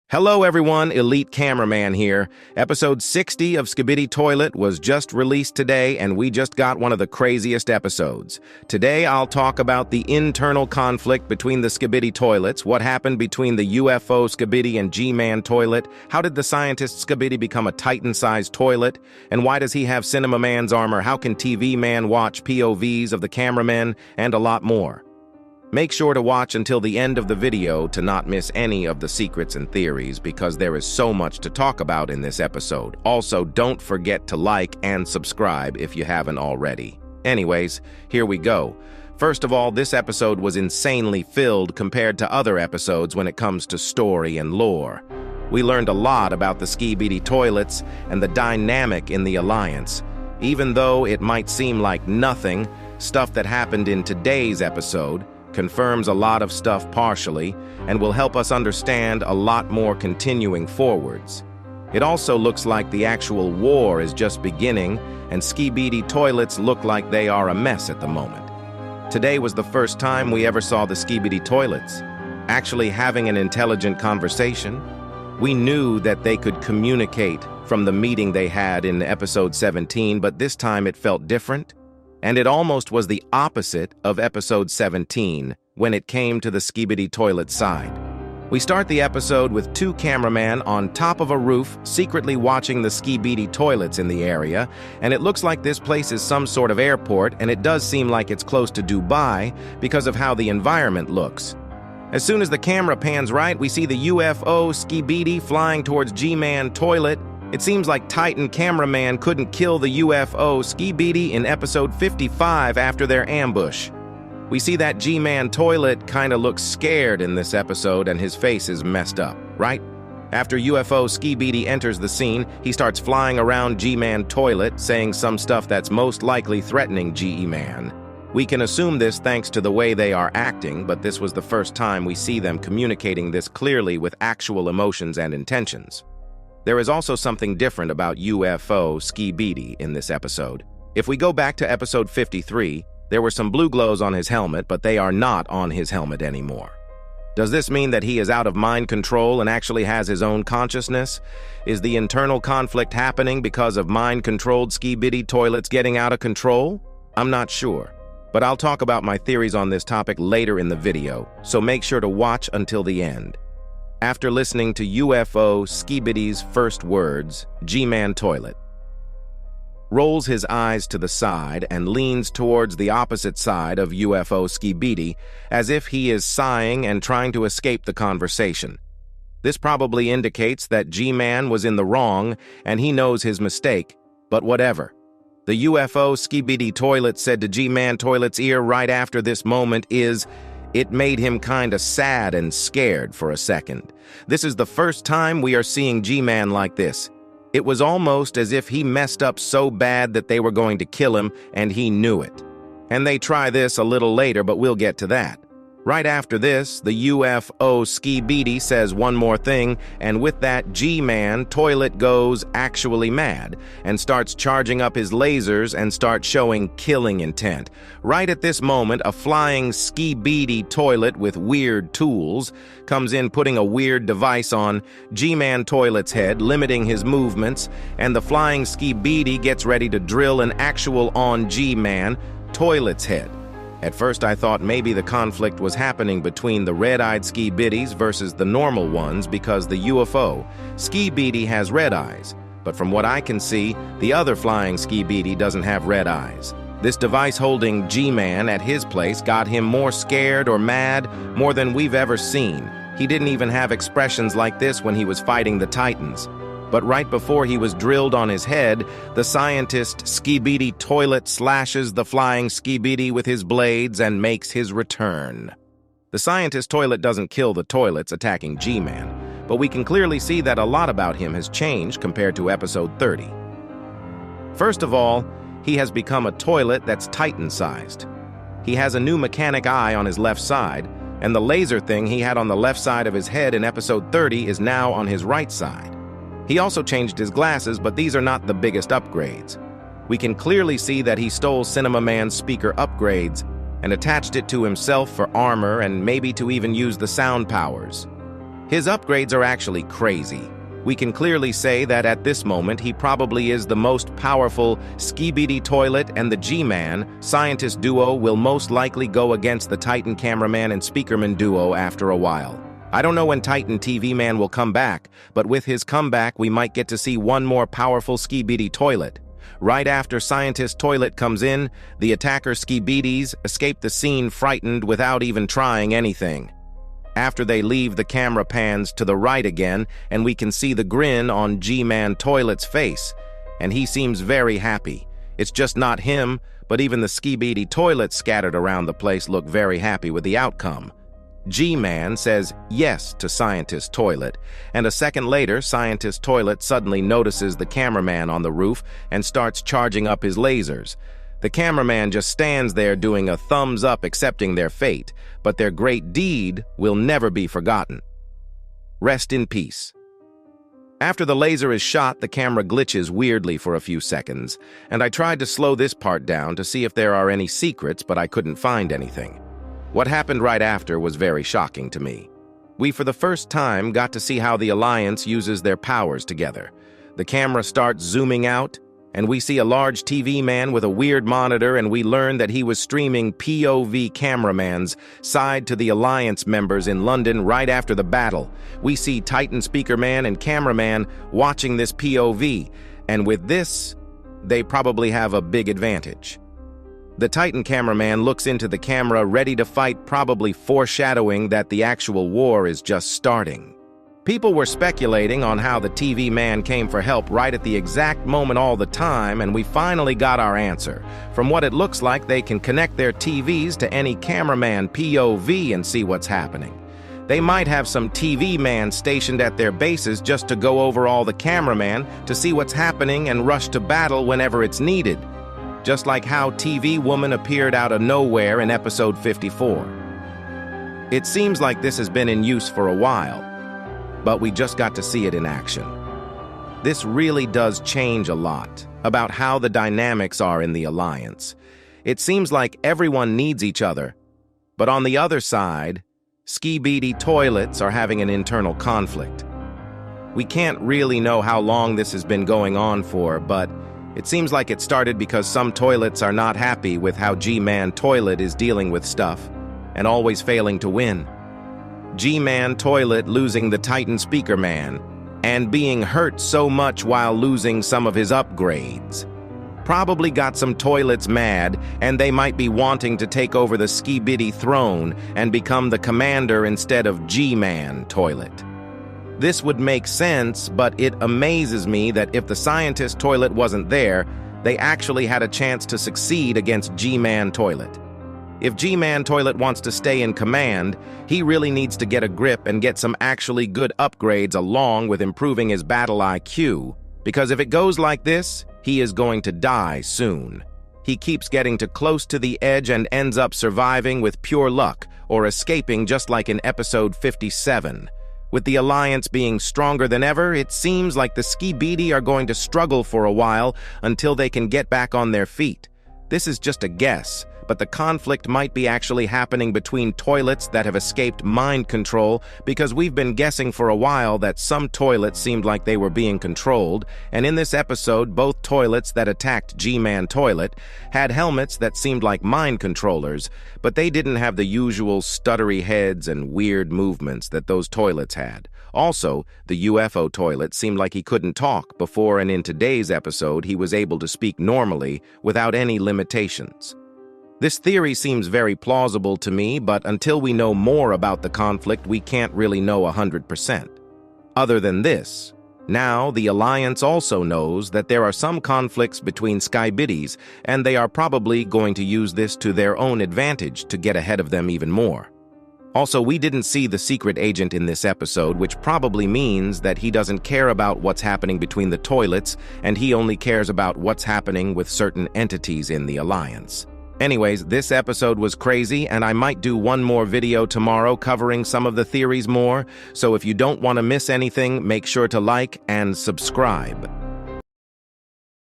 Hello everyone, Elite Cameraman here. Episode 60 of Skibidi Toilet was just released today and we just got one of the craziest episodes. Today I'll talk about the internal conflict between the Skibidi toilets, what happened between the UFO Skibidi and G-Man toilet, how did the scientist Skibidi become a Titan-sized toilet, and why does he have Cinema Man's armor, how can TV Man watch POVs of the cameramen, and a lot more. Make sure to watch until the end of the video to not miss any of the secrets and theories because there is so much to talk about in this episode. Also, don't forget to like and subscribe if you haven't already. Anyways, here we go. First of all, this episode was insanely filled compared to other episodes when it comes to story and lore. We learned a lot about the Skibidi toilets and the dynamic in the Alliance. Even though it might seem like nothing, stuff that happened in today's episode confirms a lot of stuff partially and will help us understand a lot more continuing forwards. It also looks like the actual war is just beginning and Skibidi toilets look like they are a mess at the moment. Today was the first time we ever saw the Skibidi toilets actually having an intelligent conversation. We knew that they could communicate from the meeting they had in episode 17, but this time it felt different. And it almost was the opposite of episode 17 when it came to the Skibidi toilet side. We start the episode with two cameramen on top of a roof secretly watching the Skibidi toilets in the area, and it looks like this place is some sort of airport, and it does seem like it's close to Dubai because of how the environment looks. As soon as the camera pans right, we see the UFO Skibidi flying towards G-Man toilet. It seems like Titan cameraman couldn't kill the UFO Skibidi in episode 55 after their ambush. We see that G-Man toilet kinda looks scared in this episode and his face is messed up, right? After UFO Skibidi enters the scene, he starts flying around G-Man toilet, saying some stuff that's most likely threatening G-Man. We can assume this thanks to the way they are acting, but this was the first time we see them communicating this clearly with actual emotions and intentions. There is also something different about UFO Skibidi in this episode. If we go back to episode 53, there were some blue glows on his helmet, but they are not on his helmet anymore. Does this mean that he is out of mind control and actually has his own consciousness? Is the internal conflict happening because of mind-controlled Skibidi toilets getting out of control? I'm not sure, but I'll talk about my theories on this topic later in the video, so make sure to watch until the end. After listening to UFO Skibidi's first words, G-Man toilet rolls his eyes to the side and leans towards the opposite side of UFO Skibidi as if he is sighing and trying to escape the conversation. This probably indicates that G-Man was in the wrong and he knows his mistake, but whatever. The UFO Skibidi toilet said to G-Man toilet's ear right after this moment it made him kinda sad and scared for a second. This is the first time we are seeing G-Man like this. It was almost as if he messed up so bad that they were going to kill him and he knew it. And they try this a little later, but we'll get to that. Right after this, the UFO Skibidi says one more thing, and with that, G-Man toilet goes actually mad and starts charging up his lasers and starts showing killing intent. Right at this moment, a flying Skibidi toilet with weird tools comes in, putting a weird device on G-Man toilet's head, limiting his movements, and the flying Skibidi gets ready to drill an actual on G-Man toilet's head. At first I thought maybe the conflict was happening between the red-eyed Skibidis versus the normal ones because the UFO Skibidi has red eyes, but from what I can see, the other flying Skibidi doesn't have red eyes. This device holding G-Man at his place got him more scared or mad, more than we've ever seen. He didn't even have expressions like this when he was fighting the Titans. But right before he was drilled on his head, the scientist Skibidi toilet slashes the flying Skibidi with his blades and makes his return. The scientist toilet doesn't kill the toilets attacking G-Man, but we can clearly see that a lot about him has changed compared to episode 30. First of all, he has become a toilet that's Titan-sized. He has a new mechanic eye on his left side, and the laser thing he had on the left side of his head in episode 30 is now on his right side. He also changed his glasses, but these are not the biggest upgrades. We can clearly see that he stole Cinema Man's speaker upgrades and attached it to himself for armor and maybe to even use the sound powers. His upgrades are actually crazy. We can clearly say that at this moment he probably is the most powerful Skibidi toilet, and the G-Man scientist duo will most likely go against the Titan cameraman and speakerman duo after a while. I don't know when Titan TV Man will come back, but with his comeback we might get to see one more powerful Skibidi toilet. Right after Scientist Toilet comes in, the attacker Skibidis escape the scene frightened without even trying anything. After they leave, the camera pans to the right again, and we can see the grin on G-Man Toilet's face, and he seems very happy. It's just not him, but even the Skibidi toilets scattered around the place look very happy with the outcome. G-Man says yes to Scientist Toilet, and a second later, Scientist Toilet suddenly notices the cameraman on the roof and starts charging up his lasers. The cameraman just stands there doing a thumbs up accepting their fate, but their great deed will never be forgotten. Rest in peace. After the laser is shot, the camera glitches weirdly for a few seconds, and I tried to slow this part down to see if there are any secrets, but I couldn't find anything. What happened right after was very shocking to me. We for the first time got to see how the Alliance uses their powers together. The camera starts zooming out, and we see a large TV man with a weird monitor, and we learn that he was streaming POV cameramans side to the Alliance members in London right after the battle. We see Titan Speakerman and Cameraman watching this POV, and with this, they probably have a big advantage. The Titan cameraman looks into the camera ready to fight, probably foreshadowing that the actual war is just starting. People were speculating on how the TV man came for help right at the exact moment all the time, and we finally got our answer. From what it looks like, they can connect their TVs to any cameraman POV and see what's happening. They might have some TV man stationed at their bases just to go over all the cameraman to see what's happening and rush to battle whenever it's needed. Just like how TV Woman appeared out of nowhere in episode 54. It seems like this has been in use for a while, but we just got to see it in action. This really does change a lot about how the dynamics are in the Alliance. It seems like everyone needs each other, but on the other side, Skibidi toilets are having an internal conflict. We can't really know how long this has been going on for, but it seems like it started because some toilets are not happy with how G-Man Toilet is dealing with stuff and always failing to win. G-Man Toilet losing the Titan Speaker Man and being hurt so much while losing some of his upgrades probably got some toilets mad, and they might be wanting to take over the Skibidi throne and become the commander instead of G-Man Toilet. This would make sense, but it amazes me that if the Scientist Toilet wasn't there, they actually had a chance to succeed against G-Man Toilet. If G-Man Toilet wants to stay in command, he really needs to get a grip and get some actually good upgrades along with improving his battle IQ, because if it goes like this, he is going to die soon. He keeps getting too close to the edge and ends up surviving with pure luck or escaping just like in episode 57. With the Alliance being stronger than ever, it seems like the Skibidi are going to struggle for a while until they can get back on their feet. This is just a guess, but the conflict might be actually happening between toilets that have escaped mind control, because we've been guessing for a while that some toilets seemed like they were being controlled, and in this episode, both toilets that attacked G-Man Toilet had helmets that seemed like mind controllers, but they didn't have the usual stuttery heads and weird movements that those toilets had. Also, the UFO toilet seemed like he couldn't talk before, and in today's episode, he was able to speak normally without any limitations. This theory seems very plausible to me, but until we know more about the conflict, we can't really know 100%. Other than this, now the Alliance also knows that there are some conflicts between Skibidis, and they are probably going to use this to their own advantage to get ahead of them even more. Also, we didn't see the secret agent in this episode, which probably means that he doesn't care about what's happening between the toilets, and he only cares about what's happening with certain entities in the Alliance. Anyways, this episode was crazy, and I might do one more video tomorrow covering some of the theories more, so if you don't want to miss anything, make sure to like and subscribe.